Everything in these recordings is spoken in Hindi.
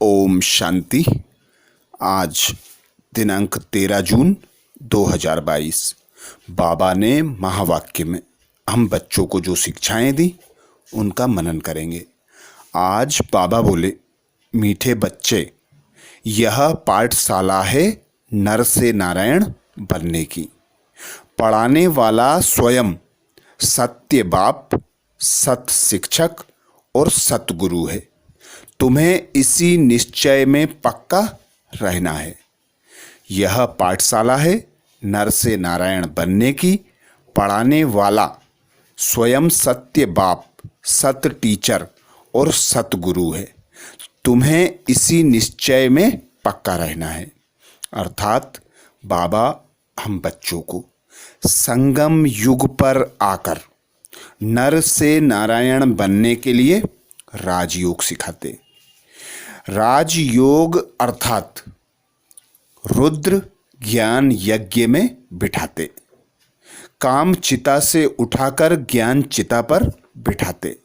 ओम शांति। आज दिनांक 13 जून 2022 बाबा ने महावाक्य में हम बच्चों को जो शिक्षाएं दी उनका मनन करेंगे। आज बाबा बोले, मीठे बच्चे, यह पाठशाला है नर से नारायण बनने की। पढ़ाने वाला स्वयं सत्य बाप, सत शिक्षक और सतगुरु है। तुम्हें इसी निश्चय में पक्का रहना है। यह पाठशाला है नर से नारायण बनने की। पढ़ाने वाला स्वयं सत्य बाप, सत टीचर और सतगुरु है। तुम्हें इसी निश्चय में पक्का रहना है। अर्थात बाबा हम बच्चों को संगम युग पर आकर नर से नारायण बनने के लिए राजयोग सिखाते। राजयोग अर्थात रुद्र ज्ञान यज्ञ में बिठाते। काम चिता से उठाकर ज्ञान चिता पर बिठाते।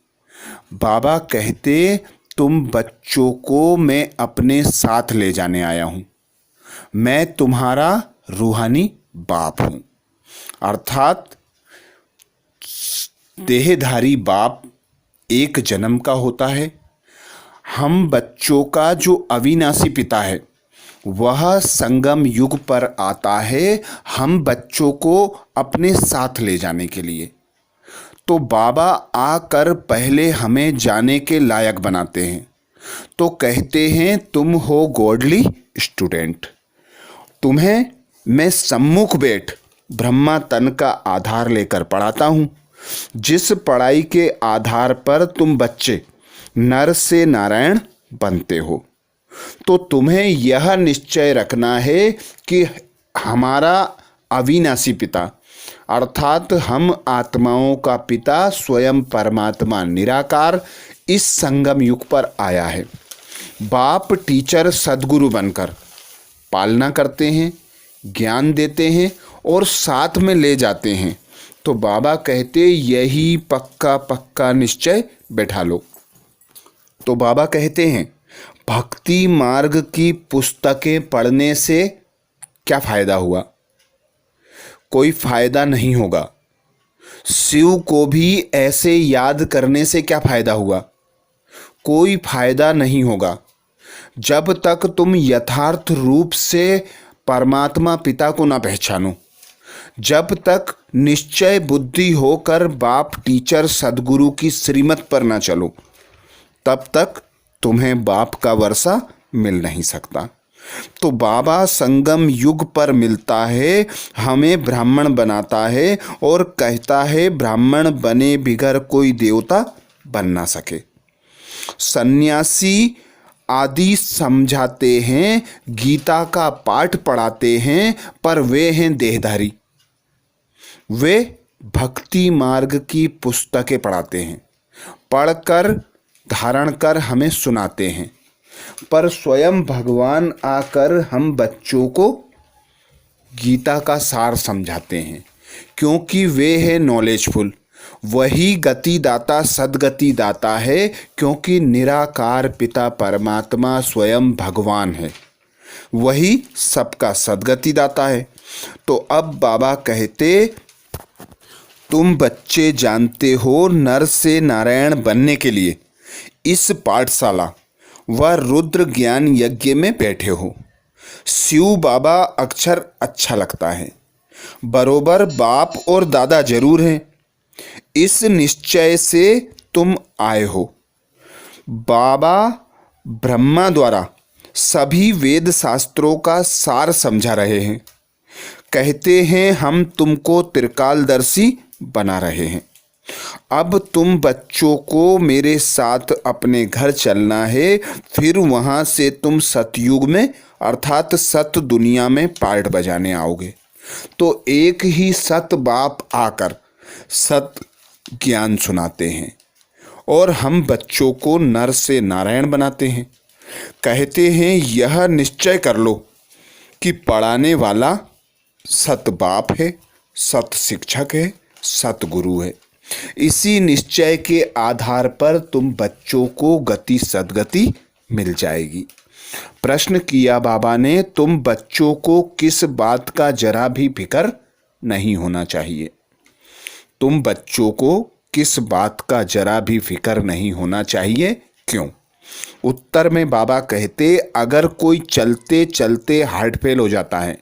बाबा कहते, तुम बच्चों को मैं अपने साथ ले जाने आया हूं। मैं तुम्हारा रूहानी बाप हूं। अर्थात देहधारी बाप एक जन्म का होता है। हम बच्चों का जो अविनाशी पिता है वह संगम युग पर आता है हम बच्चों को अपने साथ ले जाने के लिए। तो बाबा आकर पहले हमें जाने के लायक बनाते हैं। तो कहते हैं, तुम हो गॉडली स्टूडेंट। तुम्हें मैं सम्मुख बैठ ब्रह्मा तन का आधार लेकर पढ़ाता हूं। जिस पढ़ाई के आधार पर तुम बच्चे नर से नारायण बनते हो, तो तुम्हें यह निश्चय रखना है कि हमारा अविनाशी पिता अर्थात हम आत्माओं का पिता स्वयं परमात्मा निराकार इस संगम युग पर आया है। बाप टीचर सद्गुरु बनकर पालना करते हैं, ज्ञान देते हैं और साथ में ले जाते हैं। तो बाबा कहते, यही पक्का पक्का निश्चय बैठा लो। तो बाबा कहते हैं, भक्ति मार्ग की पुस्तकें पढ़ने से क्या फायदा हुआ? कोई फायदा नहीं होगा। शिव को भी ऐसे याद करने से क्या फायदा हुआ? कोई फायदा नहीं होगा। जब तक तुम यथार्थ रूप से परमात्मा पिता को ना पहचानो, जब तक निश्चय बुद्धि होकर बाप टीचर सद्गुरु की श्रीमत पर ना चलो, तब तक तुम्हें बाप का वर्षा मिल नहीं सकता। तो बाबा संगम युग पर मिलता है, हमें ब्राह्मण बनाता है और कहता है, ब्राह्मण बने बिगर कोई देवता बन ना सके। सन्यासी आदि समझाते हैं, गीता का पाठ पढ़ाते हैं, पर वे हैं देहधारी। वे भक्ति मार्ग की पुस्तकें पढ़ाते हैं, पढ़कर धारण कर हमें सुनाते हैं, पर स्वयं भगवान आकर हम बच्चों को गीता का सार समझाते हैं, क्योंकि वे है नॉलेजफुल। वही गति दाता सदगति दाता है, क्योंकि निराकार पिता परमात्मा स्वयं भगवान है। वही सबका सदगति दाता है। तो अब बाबा कहते, तुम बच्चे जानते हो नर से नारायण बनने के लिए इस पाठशाला व रुद्र ज्ञान यज्ञ में बैठे हो। शिव बाबा अक्षर अच्छा लगता है, बरोबर बाप और दादा जरूर हैं। इस निश्चय से तुम आए हो। बाबा ब्रह्मा द्वारा सभी वेद शास्त्रों का सार समझा रहे हैं। कहते हैं, हम तुमको त्रिकालदर्शी बना रहे हैं। अब तुम बच्चों को मेरे साथ अपने घर चलना है। फिर वहां से तुम सतयुग में अर्थात सत दुनिया में पार्ट बजाने आओगे। तो एक ही सत बाप आकर सत ज्ञान सुनाते हैं और हम बच्चों को नर से नारायण बनाते हैं। कहते हैं, यह निश्चय कर लो कि पढ़ाने वाला सत बाप है, सत शिक्षक है, सतगुरु है। इसी निश्चय के आधार पर तुम बच्चों को गति सद्गति मिल जाएगी। प्रश्न किया बाबा ने, तुम बच्चों को किस बात का जरा भी फिक्र नहीं होना चाहिए? तुम बच्चों को किस बात का जरा भी फिक्र नहीं होना चाहिए, क्यों? उत्तर में बाबा कहते, अगर कोई चलते चलते हार्ट फेल हो जाता है,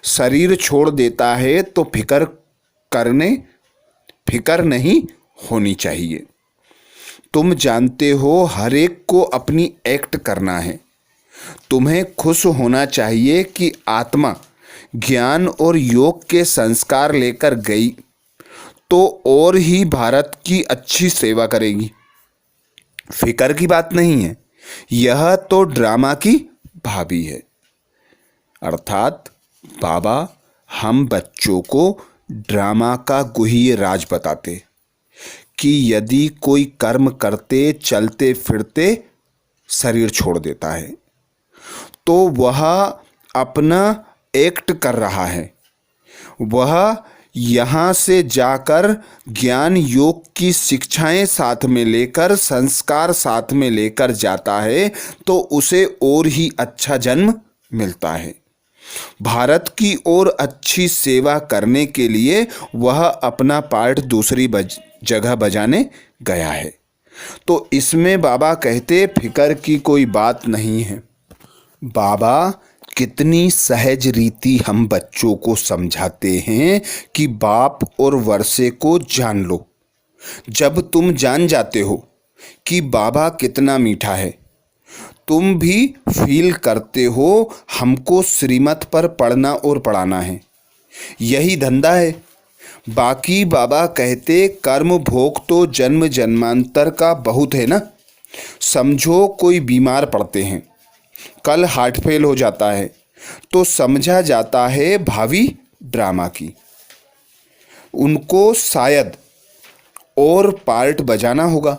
शरीर छोड़ देता है, तो फिक्र नहीं होनी चाहिए। तुम जानते हो हर एक को अपनी एक्ट करना है। तुम्हें खुश होना चाहिए कि आत्मा ज्ञान और योग के संस्कार लेकर गई तो और ही भारत की अच्छी सेवा करेगी। फिक्र की बात नहीं है, यह तो ड्रामा की भाभी है। अर्थात बाबा हम बच्चों को ड्रामा का गुह्य राज बताते कि यदि कोई कर्म करते चलते फिरते शरीर छोड़ देता है तो वह अपना एक्ट कर रहा है। वह यहाँ से जाकर ज्ञान योग की शिक्षाएं साथ में लेकर, संस्कार साथ में लेकर जाता है तो उसे और ही अच्छा जन्म मिलता है। भारत की और अच्छी सेवा करने के लिए वह अपना पार्ट दूसरी जगह बजाने गया है। तो इसमें बाबा कहते फिक्र की कोई बात नहीं है। बाबा कितनी सहज रीति हम बच्चों को समझाते हैं कि बाप और वर्षे को जान लो। जब तुम जान जाते हो कि बाबा कितना मीठा है, तुम भी फील करते हो हमको श्रीमत पर पढ़ना और पढ़ाना है, यही धंधा है। बाकी बाबा कहते कर्म भोग तो जन्म जन्मांतर का बहुत है ना। समझो कोई बीमार पड़ते हैं, कल हार्ट फेल हो जाता है तो समझा जाता है भावी ड्रामा की। उनको शायद और पार्ट बजाना होगा।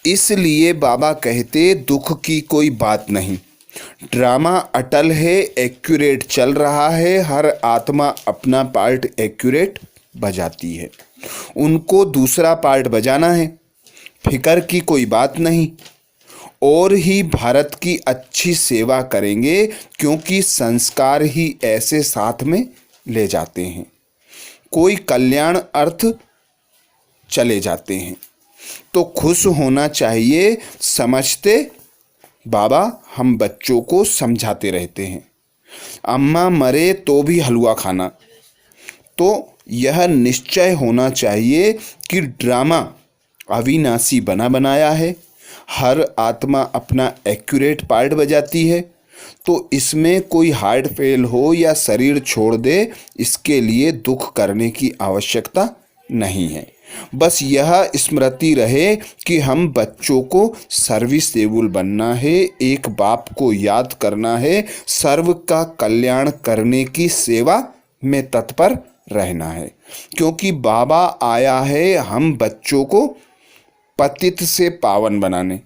इसलिए बाबा कहते दुख की कोई बात नहीं, ड्रामा अटल है, एक्यूरेट चल रहा है। हर आत्मा अपना पार्ट एक्यूरेट बजाती है, उनको दूसरा पार्ट बजाना है। फिक्र की कोई बात नहीं, और ही भारत की अच्छी सेवा करेंगे क्योंकि संस्कार ही ऐसे साथ में ले जाते हैं, कोई कल्याण अर्थ चले जाते हैं। तो खुश होना चाहिए। समझते बाबा हम बच्चों को समझाते रहते हैं, अम्मा मरे तो भी हलवा खाना। तो यह निश्चय होना चाहिए कि ड्रामा अविनाशी बना बनाया है, हर आत्मा अपना एक्यूरेट पार्ट बजाती है। तो इसमें कोई हार्ट फेल हो या शरीर छोड़ दे, इसके लिए दुख करने की आवश्यकता नहीं है। बस यह स्मृति रहे कि हम बच्चों को सर्विसेबल बनना है, एक बाप को याद करना है, सर्व का कल्याण करने की सेवा में तत्पर रहना है। क्योंकि बाबा आया है हम बच्चों को पतित से पावन बनाने,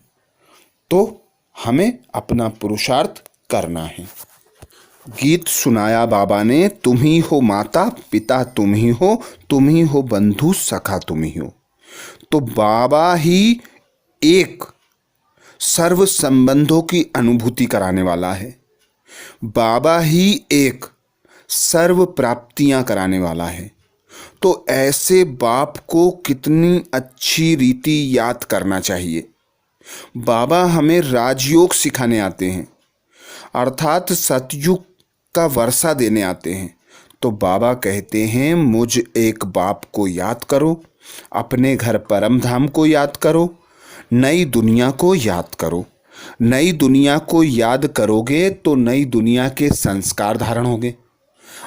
तो हमें अपना पुरुषार्थ करना है। गीत सुनाया बाबा ने, तुम ही हो माता पिता, तुम ही हो बंधु सखा, तुम ही हो। तो बाबा ही एक सर्व संबंधों की अनुभूति कराने वाला है। बाबा ही एक सर्व प्राप्तियां कराने वाला है। तो ऐसे बाप को कितनी अच्छी रीति याद करना चाहिए। बाबा हमें राजयोग सिखाने आते हैं, अर्थात सतयुग का वर्षा देने आते हैं। तो बाबा कहते हैं मुझ एक बाप को याद करो, अपने घर परम धाम को याद करो, नई दुनिया को याद करो। नई दुनिया को याद करोगे तो नई दुनिया के संस्कार धारण होंगे।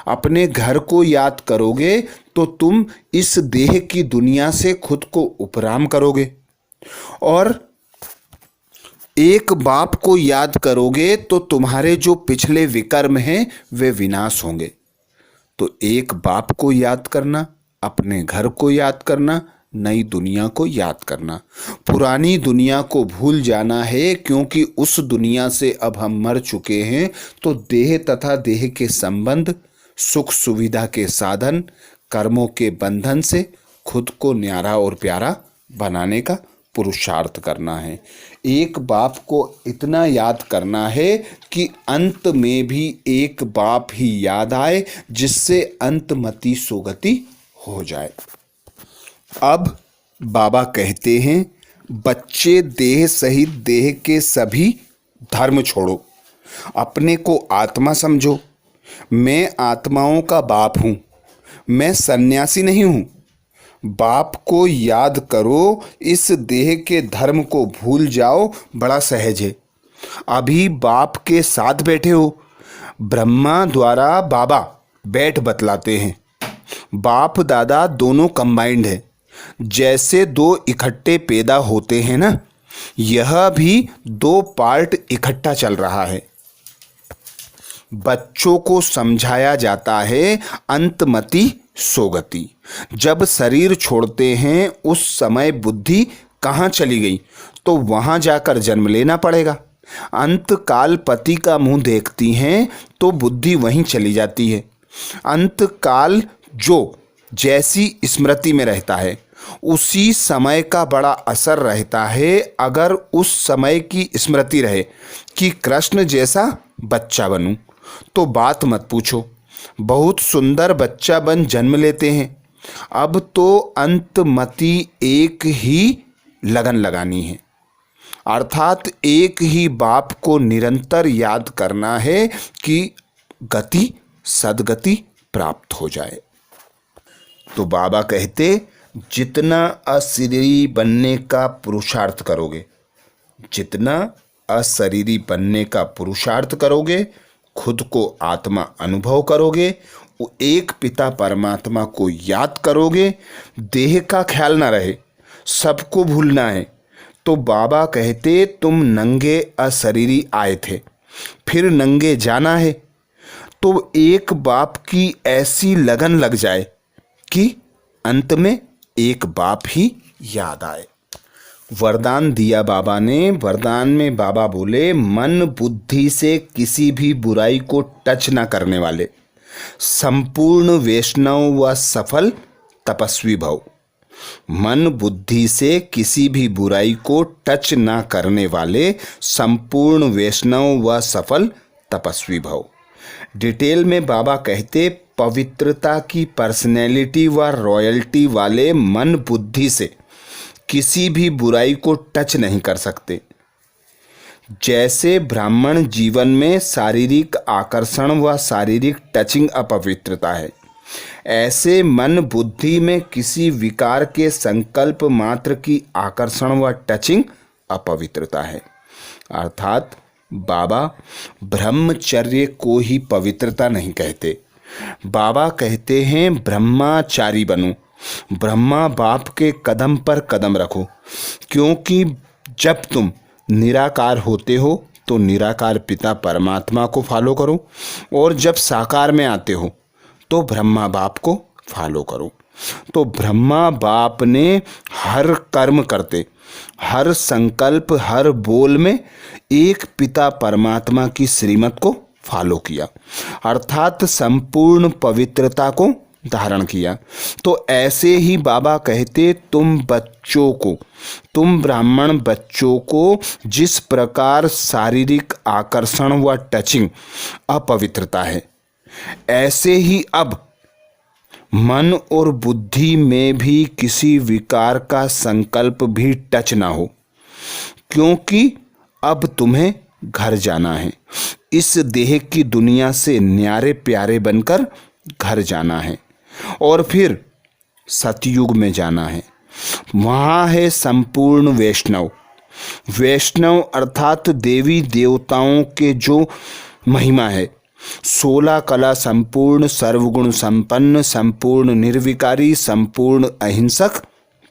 अपने घर को याद करोगे तो तुम इस देह की दुनिया से खुद को उपराम करोगे, और एक बाप को याद करोगे तो तुम्हारे जो पिछले विकर्म हैं वे विनाश होंगे। तो एक बाप को याद करना, अपने घर को याद करना, नई दुनिया को याद करना। पुरानी दुनिया को भूल जाना है, क्योंकि उस दुनिया से अब हम मर चुके हैं। तो देह तथा देह के संबंध, सुख सुविधा के साधन, कर्मों के बंधन से खुद को न्यारा और प्यारा बनाने का पुरुषार्थ करना है। एक बाप को इतना याद करना है कि अंत में भी एक बाप ही याद आए, जिससे अंतमति सुगति हो जाए। अब बाबा कहते हैं, बच्चे देह सहित देह के सभी धर्म छोड़ो, अपने को आत्मा समझो। मैं आत्माओं का बाप हूँ, मैं सन्यासी नहीं हूँ। बाप को याद करो, इस देह के धर्म को भूल जाओ, बड़ा सहज है। अभी बाप के साथ बैठे हो, ब्रह्मा द्वारा बाबा बैठ बतलाते हैं। बाप दादा दोनों कंबाइंड है, जैसे दो इकट्ठे पैदा होते हैं ना, यह भी दो पार्ट इकट्ठा चल रहा है। बच्चों को समझाया जाता है अंतमति सोगति। जब शरीर छोड़ते हैं उस समय बुद्धि कहाँ चली गई, तो वहाँ जाकर जन्म लेना पड़ेगा। अंतकाल पति का मुंह देखती हैं तो बुद्धि वहीं चली जाती है। अंतकाल जो जैसी स्मृति में रहता है, उसी समय का बड़ा असर रहता है। अगर उस समय की स्मृति रहे कि कृष्ण जैसा बच्चा बनूं, तो बात मत पूछो, बहुत सुंदर बच्चा बन जन्म लेते हैं। अब तो अंतमति एक ही लगन लगानी है, अर्थात एक ही बाप को निरंतर याद करना है कि गति सदगति प्राप्त हो जाए। तो बाबा कहते, जितना अशरीरी बनने का पुरुषार्थ करोगे, जितना अशरीरी बनने का पुरुषार्थ करोगे, खुद को आत्मा अनुभव करोगे, वो एक पिता परमात्मा को याद करोगे, देह का ख्याल ना रहे, सबको भूलना है। तो बाबा कहते, तुम नंगे अशरीरी आए थे, फिर नंगे जाना है। तो एक बाप की ऐसी लगन लग जाए कि अंत में एक बाप ही याद आए। वरदान दिया बाबा ने। वरदान में बाबा बोले, मन बुद्धि से किसी भी बुराई को टच ना करने वाले संपूर्ण वैष्णव व सफल तपस्वी भव। मन बुद्धि से किसी भी बुराई को टच ना करने वाले संपूर्ण वैष्णव व सफल तपस्वी भव। डिटेल में बाबा कहते, पवित्रता की पर्सनैलिटी व रॉयल्टी वाले मन बुद्धि से किसी भी बुराई को टच नहीं कर सकते। जैसे ब्राह्मण जीवन में शारीरिक आकर्षण व शारीरिक टचिंग अपवित्रता है, ऐसे मन बुद्धि में किसी विकार के संकल्प मात्र की आकर्षण व टचिंग अपवित्रता है। अर्थात बाबा ब्रह्मचर्य को ही पवित्रता नहीं कहते। बाबा कहते हैं, ब्रह्मचारी बनो, ब्रह्मा बाप के कदम पर कदम रखो। क्योंकि जब तुम निराकार होते हो तो निराकार पिता परमात्मा को फॉलो करो, और जब साकार में आते हो तो ब्रह्मा बाप को फॉलो करो। तो ब्रह्मा बाप ने हर कर्म करते, हर संकल्प, हर बोल में एक पिता परमात्मा की श्रीमत को फॉलो किया, अर्थात संपूर्ण पवित्रता को धारण किया। तो ऐसे ही बाबा कहते, तुम बच्चों को, तुम ब्राह्मण बच्चों को जिस प्रकार शारीरिक आकर्षण व टचिंग अपवित्रता है, ऐसे ही अब मन और बुद्धि में भी किसी विकार का संकल्प भी टच ना हो। क्योंकि अब तुम्हें घर जाना है, इस देह की दुनिया से न्यारे प्यारे बनकर घर जाना है, और फिर सतयुग में जाना है। वहाँ है संपूर्ण वैष्णव। वैष्णव अर्थात देवी देवताओं के जो महिमा है, 16 कला संपूर्ण, सर्वगुण संपन्न, संपूर्ण निर्विकारी, संपूर्ण अहिंसक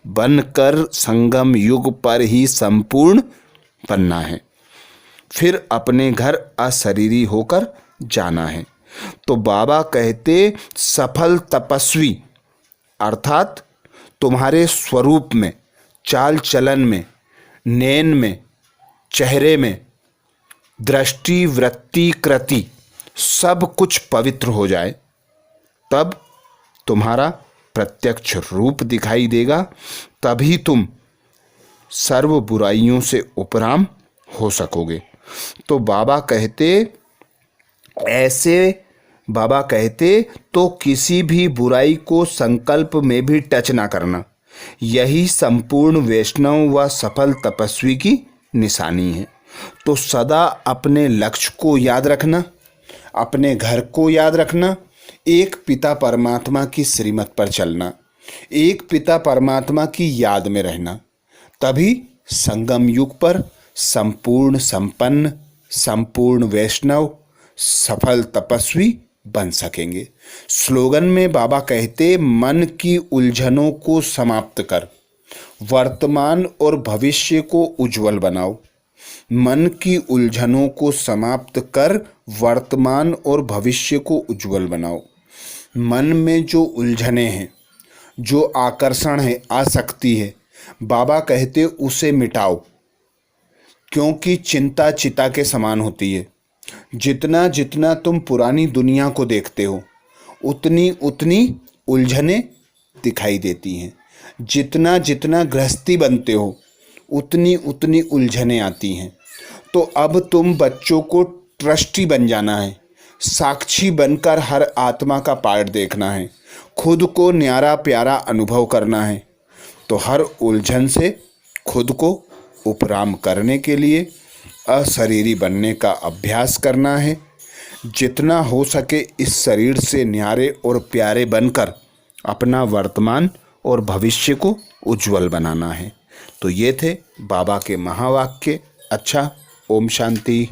बनकर संगम युग पर ही संपूर्ण बनना है, फिर अपने घर अशरीरी होकर जाना है। तो बाबा कहते, सफल तपस्वी अर्थात तुम्हारे स्वरूप में, चाल चलन में, नैन में, चेहरे में, दृष्टि, वृत्ति, कृति सब कुछ पवित्र हो जाए, तब तुम्हारा प्रत्यक्ष रूप दिखाई देगा। तभी तुम सर्व बुराइयों से उपराम हो सकोगे। तो बाबा कहते तो किसी भी बुराई को संकल्प में भी टच ना करना। यही संपूर्ण वैष्णव व सफल तपस्वी की निशानी है। तो सदा अपने लक्ष्य को याद रखना, अपने घर को याद रखना, एक पिता परमात्मा की श्रीमत पर चलना, एक पिता परमात्मा की याद में रहना, तभी संगम युग पर संपूर्ण संपन्न, संपूर्ण वैष्णव, सफल तपस्वी बन सकेंगे। स्लोगन में बाबा कहते, मन की उलझनों को समाप्त कर, वर्तमान और भविष्य को उज्जवल बनाओ। मन की उलझनों को समाप्त कर, वर्तमान और भविष्य को उज्जवल बनाओ। मन में जो उलझने हैं, जो आकर्षण है, आसक्ति है, बाबा कहते उसे मिटाओ, क्योंकि चिंता चिता के समान होती है। जितना जितना तुम पुरानी दुनिया को देखते हो, उतनी उतनी उलझने दिखाई देती हैं। जितना जितना गृहस्थी बनते हो, उतनी उतनी उलझने आती हैं। तो अब तुम बच्चों को ट्रस्टी बन जाना है, साक्षी बनकर हर आत्मा का पार्ट देखना है, खुद को न्यारा प्यारा अनुभव करना है। तो हर उलझन से खुद को उपराम करने के लिए अशरीरी बनने का अभ्यास करना है। जितना हो सके इस शरीर से न्यारे और प्यारे बनकर अपना वर्तमान और भविष्य को उज्जवल बनाना है। तो ये थे बाबा के महावाक्य। अच्छा, ओम शांति।